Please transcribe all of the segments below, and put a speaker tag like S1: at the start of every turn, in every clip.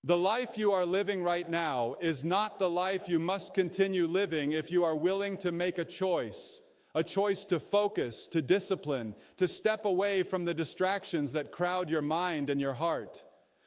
S1: The life you are living right now is not the life you must continue living if you are willing to make a choice to focus, to discipline, to step away from the distractions that crowd your mind and your heart.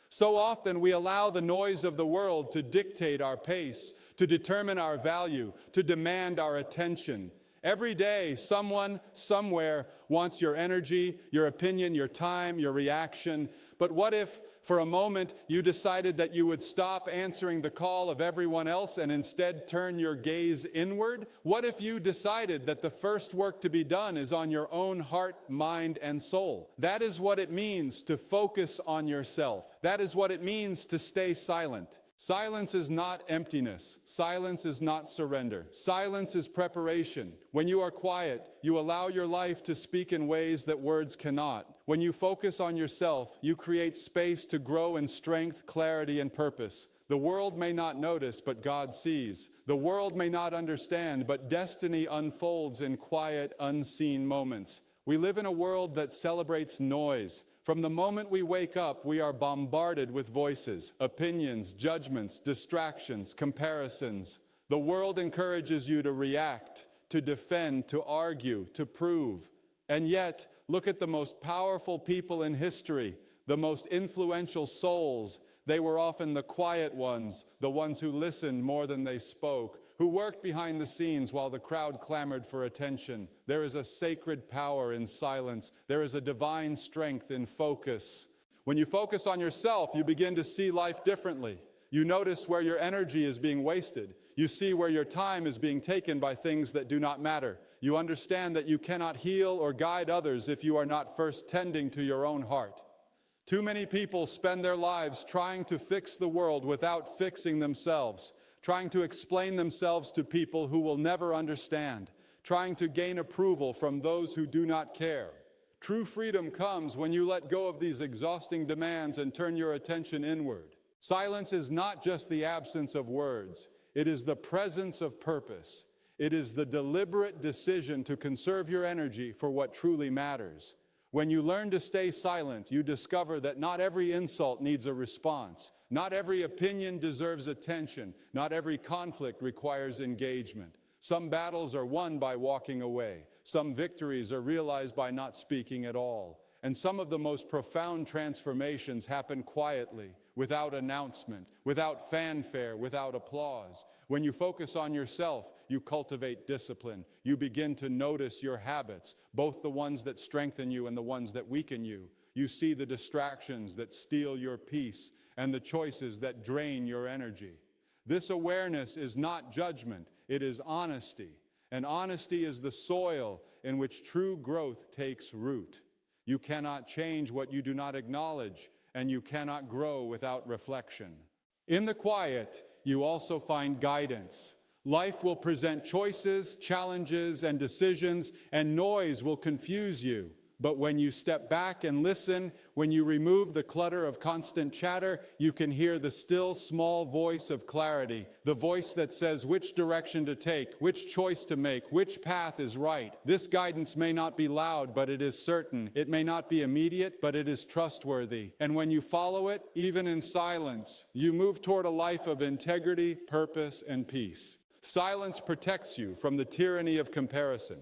S1: So often we allow the noise of the world to dictate our pace, to determine our value, to demand our attention. Every day, someone, somewhere wants your energy, your opinion, your time, your reaction. But what if, for a moment, you decided that you would stop answering the call of everyone else and instead turn your gaze inward? What if you decided that the first work to be done is on your own heart, mind, and soul? That is what it means to focus on yourself. That is what it means to stay silent. Silence is not emptiness. Silence is not surrender. Silence is preparation. When you are quiet, you allow your life to speak in ways that words cannot. When you focus on yourself, you create space to grow in strength, clarity, and purpose. The world may not notice, but God sees. The world may not understand, but destiny unfolds in quiet, unseen moments. We live in a world that celebrates noise. From the moment we wake up, we are bombarded with voices, opinions, judgments, distractions, comparisons. The world encourages you to react, to defend, to argue, to prove. And yet, look at the most powerful people in history, the most influential souls. They were often the quiet ones, the ones who listened more than they spoke, who worked behind the scenes while the crowd clamored for attention. There is a sacred power in silence. There is a divine strength in focus. When you focus on yourself, you begin to see life differently. You notice where your energy is being wasted. You see where your time is being taken by things that do not matter. You understand that you cannot heal or guide others if you are not first tending to your own heart. Too many people spend their lives trying to fix the world without fixing themselves, trying to explain themselves to people who will never understand, trying to gain approval from those who do not care. True freedom comes when you let go of these exhausting demands and turn your attention inward. Silence is not just the absence of words. It is the presence of purpose. It is the deliberate decision to conserve your energy for what truly matters. When you learn to stay silent, you discover that not every insult needs a response. Not every opinion deserves attention. Not every conflict requires engagement. Some battles are won by walking away. Some victories are realized by not speaking at all. And some of the most profound transformations happen quietly, without announcement, without fanfare, without applause. When you focus on yourself, you cultivate discipline. You begin to notice your habits, both the ones that strengthen you and the ones that weaken you. You see the distractions that steal your peace and the choices that drain your energy. This awareness is not judgment, it is honesty. And honesty is the soil in which true growth takes root. You cannot change what you do not acknowledge, and you cannot grow without reflection. In the quiet, you also find guidance. Life will present choices, challenges, and decisions, and noise will confuse you. But when you step back and listen, when you remove the clutter of constant chatter, you can hear the still small voice of clarity, the voice that says which direction to take, which choice to make, which path is right. This guidance may not be loud, but it is certain. It may not be immediate, but it is trustworthy. And when you follow it, even in silence, you move toward a life of integrity, purpose, and peace. Silence protects you from the tyranny of comparison.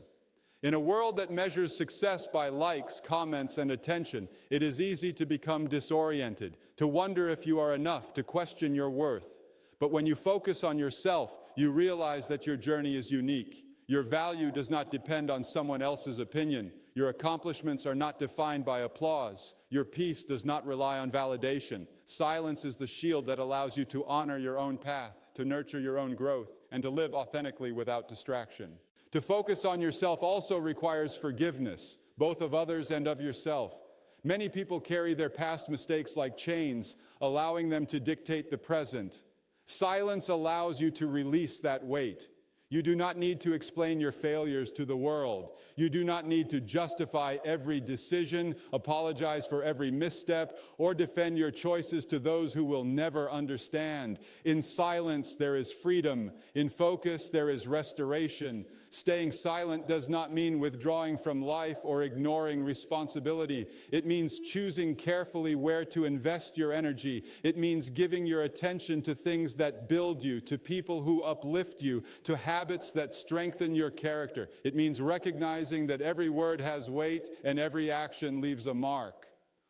S1: In a world that measures success by likes, comments, and attention, it is easy to become disoriented, to wonder if you are enough, to question your worth. But when you focus on yourself, you realize that your journey is unique. Your value does not depend on someone else's opinion. Your accomplishments are not defined by applause. Your peace does not rely on validation. Silence is the shield that allows you to honor your own path, to nurture your own growth, and to live authentically without distraction. To focus on yourself also requires forgiveness, both of others and of yourself. Many people carry their past mistakes like chains, allowing them to dictate the present. Silence allows you to release that weight. You do not need to explain your failures to the world. You do not need to justify every decision, apologize for every misstep, or defend your choices to those who will never understand. In silence, there is freedom. In focus, there is restoration. Staying silent does not mean withdrawing from life or ignoring responsibility. It means choosing carefully where to invest your energy. It means giving your attention to things that build you, to people who uplift you, to habits that strengthen your character. It means recognizing that every word has weight and every action leaves a mark.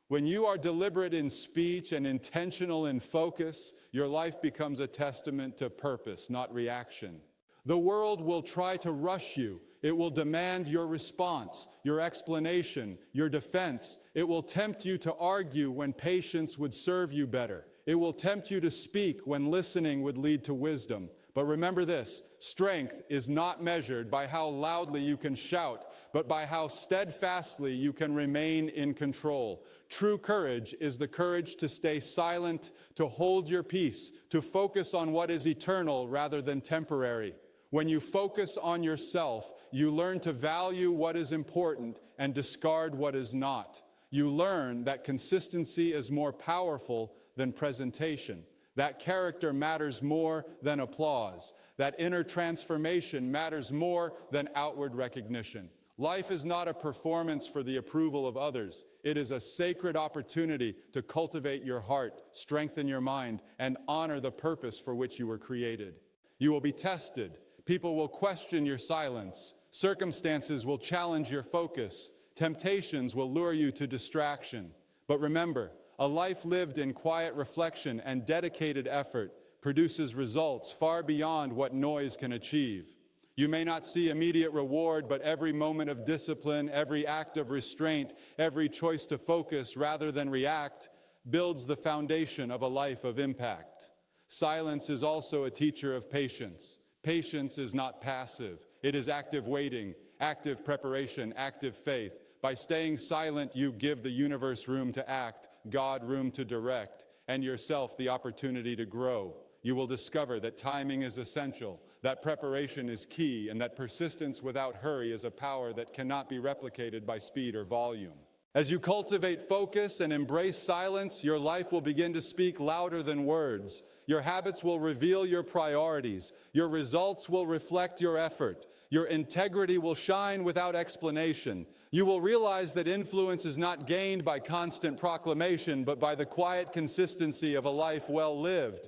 S1: When you are deliberate in speech and intentional in focus, your life becomes a testament to purpose, not reaction. The world will try to rush you. It will demand your response, your explanation, your defense. It will tempt you to argue when patience would serve you better. It will tempt you to speak when listening would lead to wisdom. But remember this, strength is not measured by how loudly you can shout, but by how steadfastly you can remain in control. True courage is the courage to stay silent, to hold your peace, to focus on what is eternal rather than temporary. When you focus on yourself, you learn to value what is important and discard what is not. You learn that consistency is more powerful than presentation. That character matters more than applause. That inner transformation matters more than outward recognition. Life is not a performance for the approval of others. It is a sacred opportunity to cultivate your heart, strengthen your mind, and honor the purpose for which you were created. You will be tested. People will question your silence. Circumstances will challenge your focus. Temptations will lure you to distraction. But remember, a life lived in quiet reflection and dedicated effort produces results far beyond what noise can achieve. You may not see immediate reward, but every moment of discipline, every act of restraint, every choice to focus rather than react builds the foundation of a life of impact. Silence is also a teacher of patience. Patience is not passive. It is active waiting, active preparation, active faith. By staying silent, you give the universe room to act, God room to direct, and yourself the opportunity to grow. You will discover that timing is essential, that preparation is key, and that persistence without hurry is a power that cannot be replicated by speed or volume. As you cultivate focus and embrace silence, your life will begin to speak louder than words. Your habits will reveal your priorities. Your results will reflect your effort. Your integrity will shine without explanation. You will realize that influence is not gained by constant proclamation, but by the quiet consistency of a life well lived.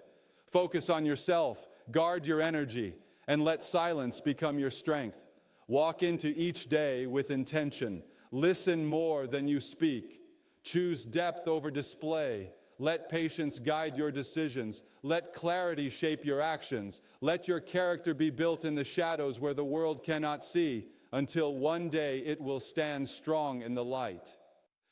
S1: Focus on yourself, guard your energy, and let silence become your strength. Walk into each day with intention. Listen more than you speak. Choose depth over display. Let patience guide your decisions. Let clarity shape your actions. Let your character be built in the shadows where the world cannot see, until one day it will stand strong in the light.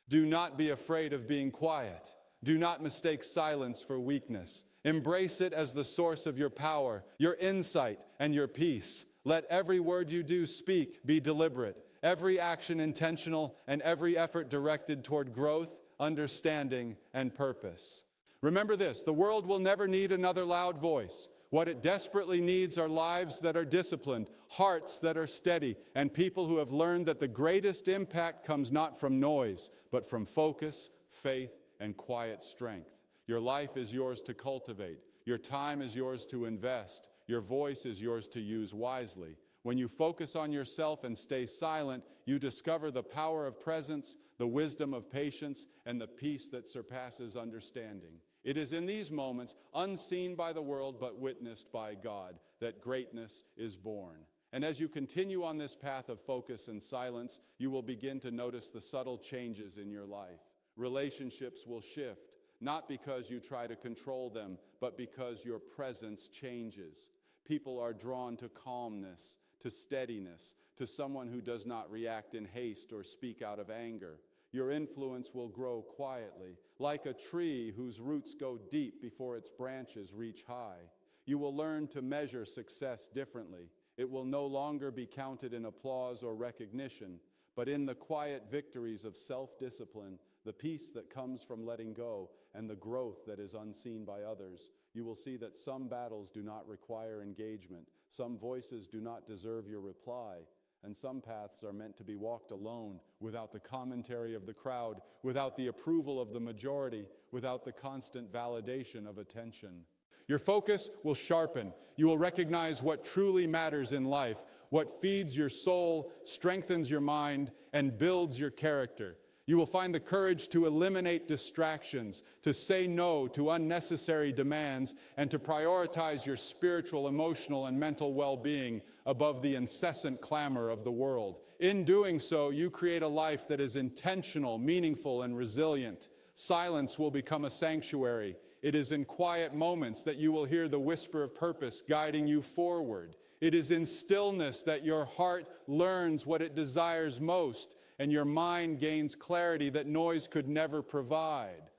S1: Do not be afraid of being quiet. Do not mistake silence for weakness. Embrace it as the source of your power, your insight, and your peace. Let every word you do speak be deliberate, every action intentional, and every effort directed toward growth, understanding, and purpose. Remember this, the world will never need another loud voice. What it desperately needs are lives that are disciplined, hearts that are steady, and people who have learned that the greatest impact comes not from noise, but from focus, faith, and quiet strength. Your life is yours to cultivate. Your time is yours to invest. Your voice is yours to use wisely. When you focus on yourself and stay silent, you discover the power of presence, the wisdom of patience, and the peace that surpasses understanding. It is in these moments, unseen by the world but witnessed by God, that greatness is born. And as you continue on this path of focus and silence, you will begin to notice the subtle changes in your life. Relationships will shift, not because you try to control them, but because your presence changes. People are drawn to calmness, to steadiness, to someone who does not react in haste or speak out of anger. Your influence will grow quietly, like a tree whose roots go deep before its branches reach high. You will learn to measure success differently. It will no longer be counted in applause or recognition, but in the quiet victories of self-discipline, the peace that comes from letting go, and the growth that is unseen by others. You will see that some battles do not require engagement, some voices do not deserve your reply, and some paths are meant to be walked alone, without the commentary of the crowd, without the approval of the majority, without the constant validation of attention. Your focus will sharpen. You will recognize what truly matters in life, what feeds your soul, strengthens your mind, and builds your character. You will find the courage to eliminate distractions, to say no to unnecessary demands, and to prioritize your spiritual, emotional, and mental well-being above the incessant clamor of the world. In doing so, you create a life that is intentional, meaningful, and resilient. Silence will become a sanctuary. It is in quiet moments that you will hear the whisper of purpose guiding you forward. It is in stillness that your heart learns what it desires most, and your mind gains clarity that noise could never provide.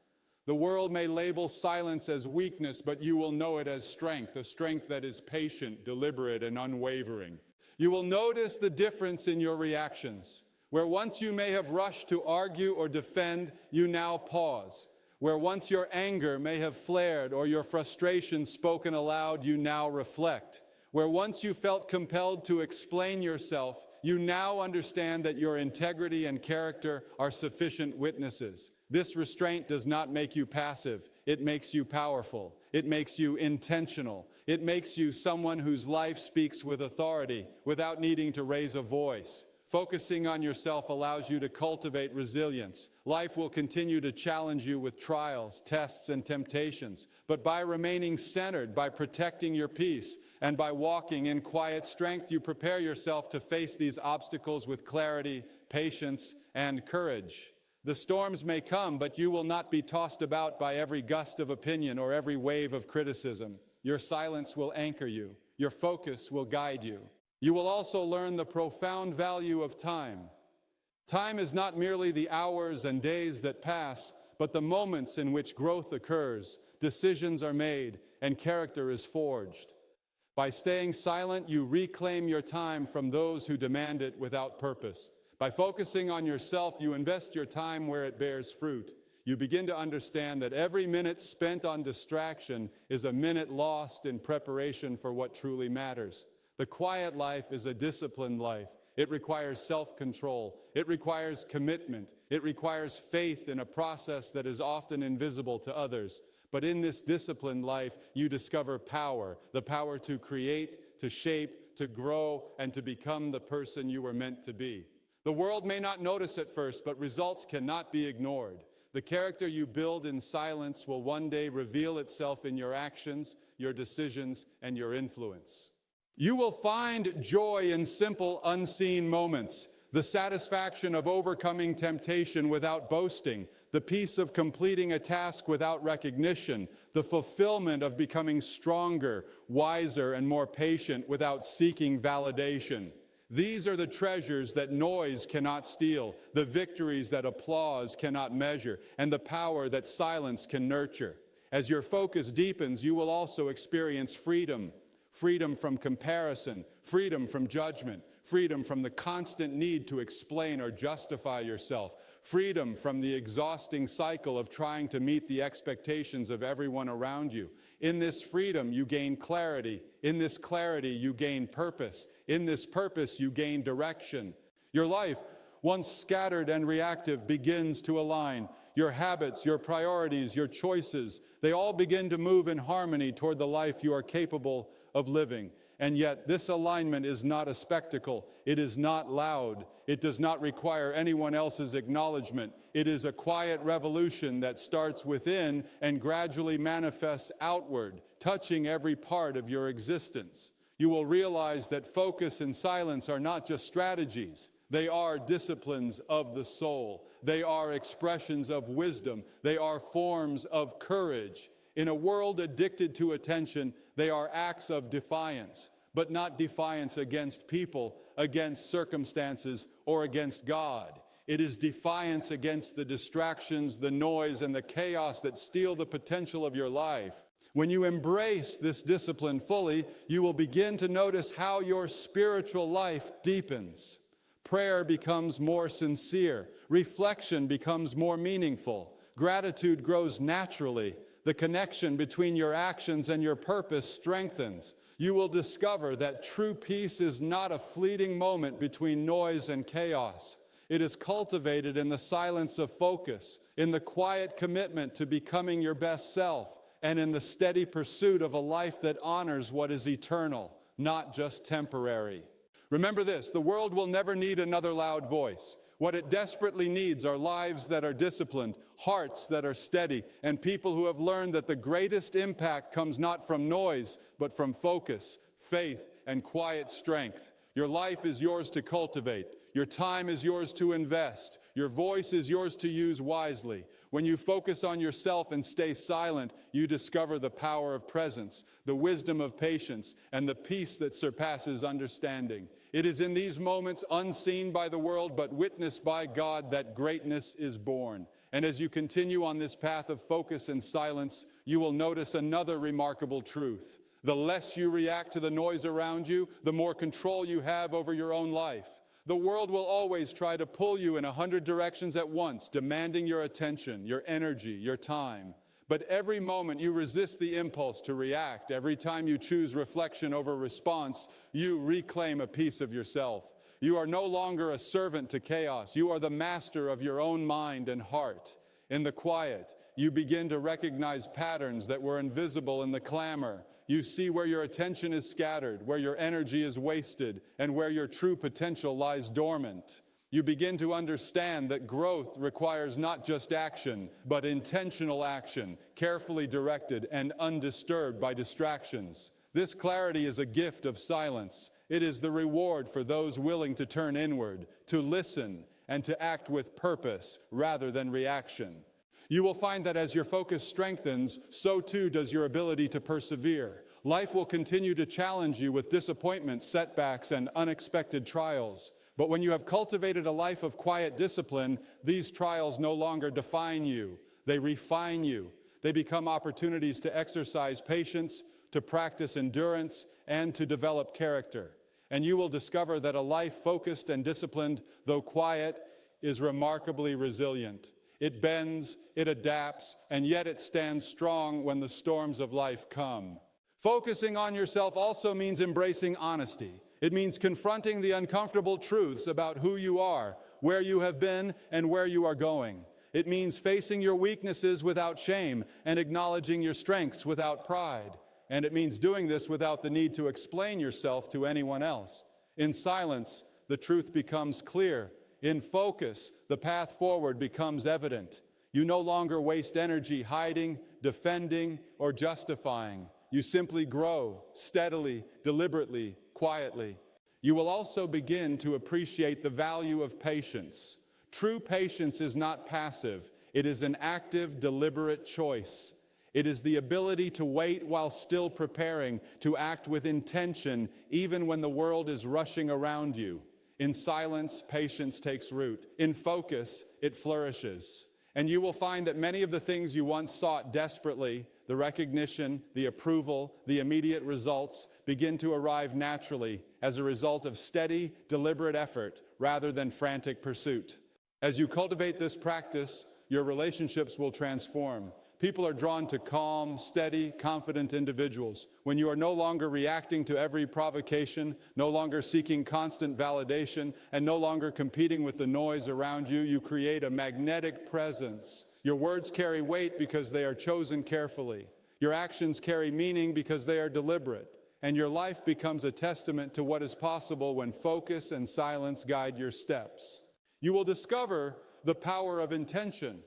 S1: The world may label silence as weakness, but you will know it as strength, a strength that is patient, deliberate, and unwavering. You will notice the difference in your reactions. Where once you may have rushed to argue or defend, you now pause. Where once your anger may have flared or your frustration spoken aloud, you now reflect. Where once you felt compelled to explain yourself, you now understand that your integrity and character are sufficient witnesses. This restraint does not make you passive. It makes you powerful. It makes you intentional. It makes you someone whose life speaks with authority without needing to raise a voice. Focusing on yourself allows you to cultivate resilience. Life will continue to challenge you with trials, tests, and temptations. But by remaining centered, by protecting your peace, and by walking in quiet strength, you prepare yourself to face these obstacles with clarity, patience, and courage. The storms may come, but you will not be tossed about by every gust of opinion or every wave of criticism. Your silence will anchor you. Your focus will guide you. You will also learn the profound value of time. Time is not merely the hours and days that pass, but the moments in which growth occurs, decisions are made, and character is forged. By staying silent, you reclaim your time from those who demand it without purpose. By focusing on yourself, you invest your time where it bears fruit. You begin to understand that every minute spent on distraction is a minute lost in preparation for what truly matters. The quiet life is a disciplined life. It requires self-control. It requires commitment. It requires faith in a process that is often invisible to others. But in this disciplined life, you discover power, the power to create, to shape, to grow, and to become the person you were meant to be. The world may not notice at first, but results cannot be ignored. The character you build in silence will one day reveal itself in your actions, your decisions, and your influence. You will find joy in simple, unseen moments, the satisfaction of overcoming temptation without boasting, the peace of completing a task without recognition, the fulfillment of becoming stronger, wiser, and more patient without seeking validation. These are the treasures that noise cannot steal, the victories that applause cannot measure, and the power that silence can nurture. As your focus deepens, you will also experience freedom. Freedom from comparison, freedom from judgment, freedom from the constant need to explain or justify yourself, freedom from the exhausting cycle of trying to meet the expectations of everyone around you. In this freedom, you gain clarity. In this clarity, you gain purpose. In this purpose, you gain direction. Your life, once scattered and reactive, begins to align. Your habits, your priorities, your choices, they all begin to move in harmony toward the life you are capable of living. And yet, this alignment is not a spectacle. It is not loud. It does not require anyone else's acknowledgement. It is a quiet revolution that starts within and gradually manifests outward, touching every part of your existence. You will realize that focus and silence are not just strategies. They are disciplines of the soul. They are expressions of wisdom. They are forms of courage. In a world addicted to attention, they are acts of defiance, but not defiance against people, against circumstances, or against God. It is defiance against the distractions, the noise, and the chaos that steal the potential of your life. When you embrace this discipline fully, you will begin to notice how your spiritual life deepens. Prayer becomes more sincere. Reflection becomes more meaningful. Gratitude grows naturally. The connection between your actions and your purpose strengthens. You will discover that true peace is not a fleeting moment between noise and chaos. It is cultivated in the silence of focus, in the quiet commitment to becoming your best self, and in the steady pursuit of a life that honors what is eternal, not just temporary. Remember this, the world will never need another loud voice. What it desperately needs are lives that are disciplined, hearts that are steady, and people who have learned that the greatest impact comes not from noise, but from focus, faith, and quiet strength. Your life is yours to cultivate. Your time is yours to invest. Your voice is yours to use wisely. When you focus on yourself and stay silent, you discover the power of presence, the wisdom of patience, and the peace that surpasses understanding. It is in these moments, unseen by the world but witnessed by God, that greatness is born. And as you continue on this path of focus and silence, you will notice another remarkable truth. The less you react to the noise around you, the more control you have over your own life. The world will always try to pull you in 100 directions at once, demanding your attention, your energy, your time. But every moment you resist the impulse to react, every time you choose reflection over response, you reclaim a piece of yourself. You are no longer a servant to chaos. You are the master of your own mind and heart. In the quiet, you begin to recognize patterns that were invisible in the clamor. You see where your attention is scattered, where your energy is wasted, and where your true potential lies dormant. You begin to understand that growth requires not just action, but intentional action, carefully directed and undisturbed by distractions. This clarity is a gift of silence. It is the reward for those willing to turn inward, to listen, and to act with purpose rather than reaction. You will find that as your focus strengthens, so too does your ability to persevere. Life will continue to challenge you with disappointments, setbacks, and unexpected trials. But when you have cultivated a life of quiet discipline, these trials no longer define you. They refine you. They become opportunities to exercise patience, to practice endurance, and to develop character. And you will discover that a life focused and disciplined, though quiet, is remarkably resilient. It bends, it adapts, and yet it stands strong when the storms of life come. Focusing on yourself also means embracing honesty. It means confronting the uncomfortable truths about who you are, where you have been, and where you are going. It means facing your weaknesses without shame and acknowledging your strengths without pride. And it means doing this without the need to explain yourself to anyone else. In silence, the truth becomes clear. In focus, the path forward becomes evident. You no longer waste energy hiding, defending, or justifying. You simply grow steadily, deliberately, quietly. You will also begin to appreciate the value of patience. True patience is not passive. It is an active, deliberate choice. It is the ability to wait while still preparing, to act with intention, even when the world is rushing around you. In silence, patience takes root. In focus, it flourishes. And you will find that many of the things you once sought desperately, the recognition, the approval, the immediate results, begin to arrive naturally as a result of steady, deliberate effort rather than frantic pursuit. As you cultivate this practice, your relationships will transform. People are drawn to calm, steady, confident individuals. When you are no longer reacting to every provocation, no longer seeking constant validation, and no longer competing with the noise around you, you create a magnetic presence. Your words carry weight because they are chosen carefully. Your actions carry meaning because they are deliberate. And your life becomes a testament to what is possible when focus and silence guide your steps. You will discover the power of intention.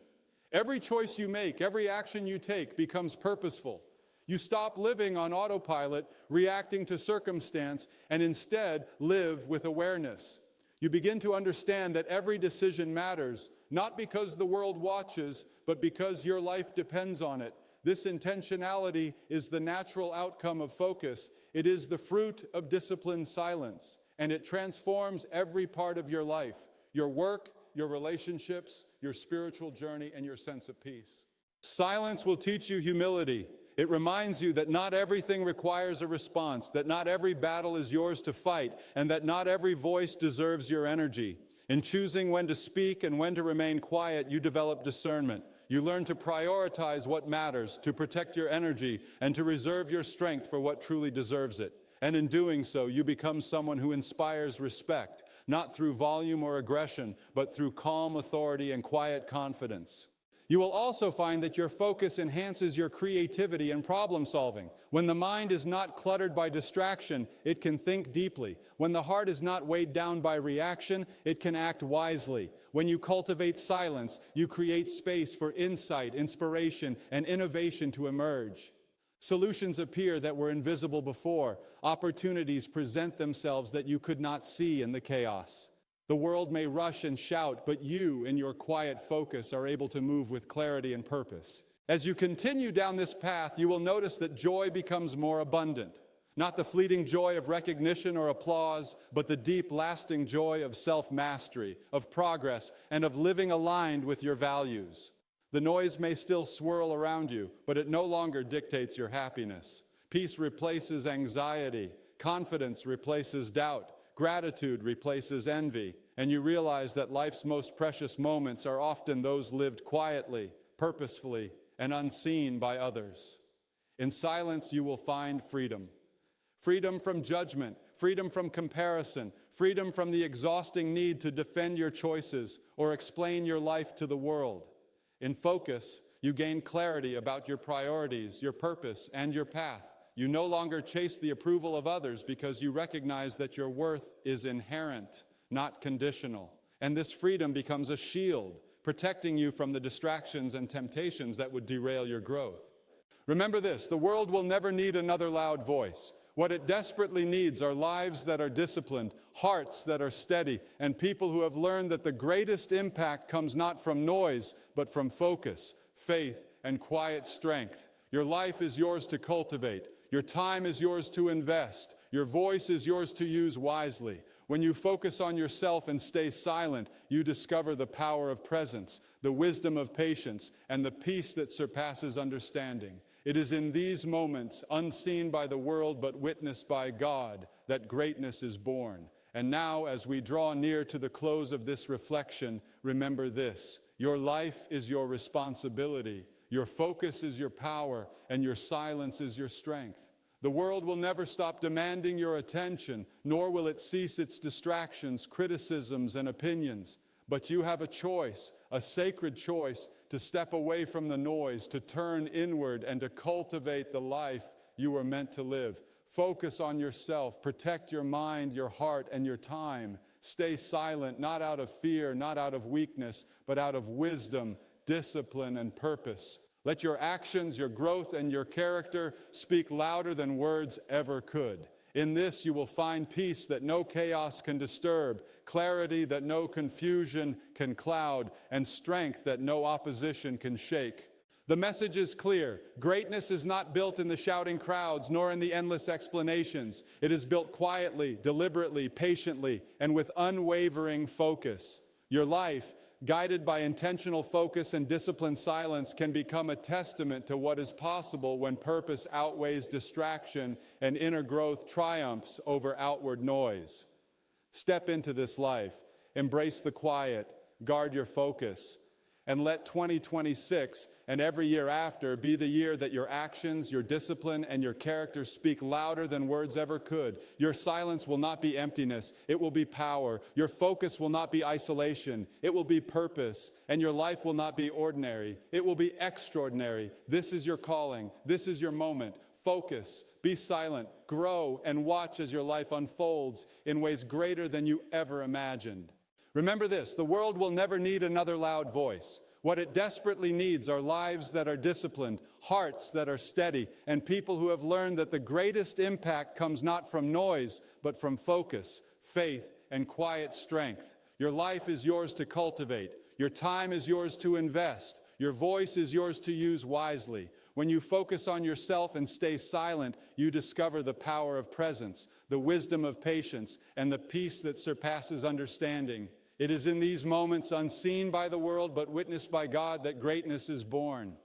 S1: Every choice you make, every action you take becomes purposeful. You stop living on autopilot, reacting to circumstance, and instead live with awareness. You begin to understand that every decision matters, not because the world watches, but because your life depends on it. This intentionality is the natural outcome of focus. It is the fruit of disciplined silence, and it transforms every part of your life, your work, your relationships, your spiritual journey, and your sense of peace. Silence will teach you humility. It reminds you that not everything requires a response, that not every battle is yours to fight, and that not every voice deserves your energy. In choosing when to speak and when to remain quiet, you develop discernment. You learn to prioritize what matters, to protect your energy, and to reserve your strength for what truly deserves it. And in doing so, you become someone who inspires respect, not through volume or aggression, but through calm authority and quiet confidence. You will also find that your focus enhances your creativity and problem solving. When the mind is not cluttered by distraction, it can think deeply. When the heart is not weighed down by reaction, it can act wisely. When you cultivate silence, you create space for insight, inspiration, and innovation to emerge. Solutions appear that were invisible before. Opportunities present themselves that you could not see in the chaos. The world may rush and shout, but you, in your quiet focus, are able to move with clarity and purpose. As you continue down this path, you will notice that joy becomes more abundant. Not the fleeting joy of recognition or applause, but the deep, lasting joy of self-mastery, of progress, and of living aligned with your values. The noise may still swirl around you, but it no longer dictates your happiness. Peace replaces anxiety. Confidence replaces doubt. Gratitude replaces envy, and you realize that life's most precious moments are often those lived quietly, purposefully, and unseen by others. In silence, you will find freedom. Freedom from judgment, freedom from comparison, freedom from the exhausting need to defend your choices or explain your life to the world. In focus, you gain clarity about your priorities, your purpose, and your path. You no longer chase the approval of others because you recognize that your worth is inherent, not conditional. And this freedom becomes a shield, protecting you from the distractions and temptations that would derail your growth. Remember this, the world will never need another loud voice. What it desperately needs are lives that are disciplined, hearts that are steady, and people who have learned that the greatest impact comes not from noise, but from focus, faith, and quiet strength. Your life is yours to cultivate. Your time is yours to invest. Your voice is yours to use wisely. When you focus on yourself and stay silent, you discover the power of presence, the wisdom of patience, and the peace that surpasses understanding. It is in these moments, unseen by the world but witnessed by God, that greatness is born. And now, as we draw near to the close of this reflection, remember this: your life is your responsibility. Your focus is your power, and your silence is your strength. The world will never stop demanding your attention, nor will it cease its distractions, criticisms, and opinions. But you have a choice, a sacred choice, to step away from the noise, to turn inward, and to cultivate the life you were meant to live. Focus on yourself. Protect your mind, your heart, and your time. Stay silent, not out of fear, not out of weakness, but out of wisdom, discipline, and purpose. Let your actions, your growth, and your character speak louder than words ever could. In this, you will find peace that no chaos can disturb, clarity that no confusion can cloud, and strength that no opposition can shake. The message is clear. Greatness is not built in the shouting crowds, nor in the endless explanations. It is built quietly, deliberately, patiently, and with unwavering focus. Your life, guided by intentional focus and disciplined silence, can become a testament to what is possible when purpose outweighs distraction and inner growth triumphs over outward noise. Step into this life, embrace the quiet, guard your focus, and let 2026 and every year after be the year that your actions, your discipline, and your character speak louder than words ever could. Your silence will not be emptiness, it will be power. Your focus will not be isolation, it will be purpose. And your life will not be ordinary, it will be extraordinary. This is your calling, this is your moment. Focus, be silent, grow, and watch as your life unfolds in ways greater than you ever imagined. Remember this, the world will never need another loud voice. What it desperately needs are lives that are disciplined, hearts that are steady, and people who have learned that the greatest impact comes not from noise, but from focus, faith, and quiet strength. Your life is yours to cultivate. Your time is yours to invest. Your voice is yours to use wisely. When you focus on yourself and stay silent, you discover the power of presence, the wisdom of patience, and the peace that surpasses understanding. It is in these moments, unseen by the world but witnessed by God, that greatness is born.